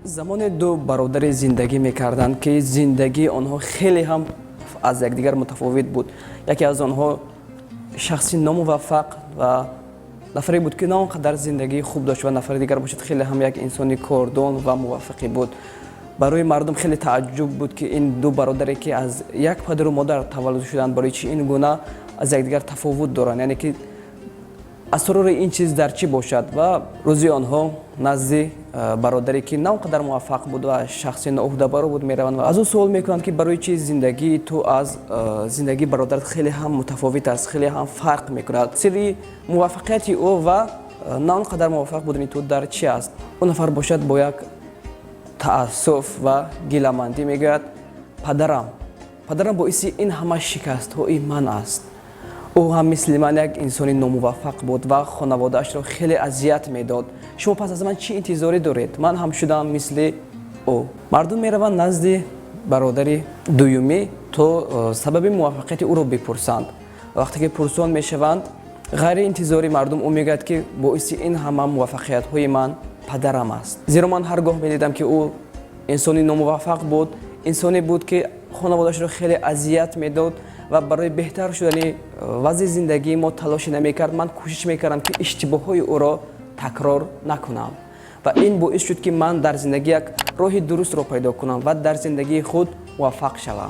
زمان دو برادر زندگی میکردند که زندگی آنها خیلی هم از یکدیگر متفاوت بود. یکی از آنها شخصی ناموفق و نفری بود که نه آنقدر زندگی خوب داشت و نفر دیگر باشد خیلی هم یک انسانی کاردان و موفقی بود. برای مردم خیلی تعجب بود که این دو برادری که از یک پدر و مادر تولد شدند برای چی این گونه از یکدیگر تفاوت دارند، یعنی که اسرار این چیز در چی باشد. و روزی آنها نزد برادری که نه اونقدر موفق بود و شخصی ناعهده‌بار بود میروند و از او سوال میکنند که برای چی زندگی تو از زندگی برادرت خیلی هم متفاوت است، خیلی هم فرق میکند، سری موفقیت او و نه اونقدر موفق بودن تو در چی است؟ اون نفر باشد با یک تأسف و گیله‌مندی میگوید پدرم باعث این همه شکست های من است. او هم مثل من یک انسانی ناموفق بود و خانواده‌اش را خیلی اذیت میداد. شما پس از من چی انتظاری دارید؟ من هم شدم مثل او. مردم میروند نزد برادر دومی تو سبب موفقیت او را بپرسند. وقتی که پرسان میشوند غیر انتظاری مردم او میگوید که باعث این همه موفقیت های من پدرم است. زیرا من هرگاه میدیدم که او انسانی ناموفق بود، انسانی بود که خانواده‌اش را خیلی اذیت میداد و برای بهتر شدن وضع زندگی ما تلاش نمیکرد. من کوشش میکردم که اشتباهات او را تکرار نکنم و این باعث شد که من در زندگی یک راه درست را پیدا کنم و در زندگی خود موفق شوم.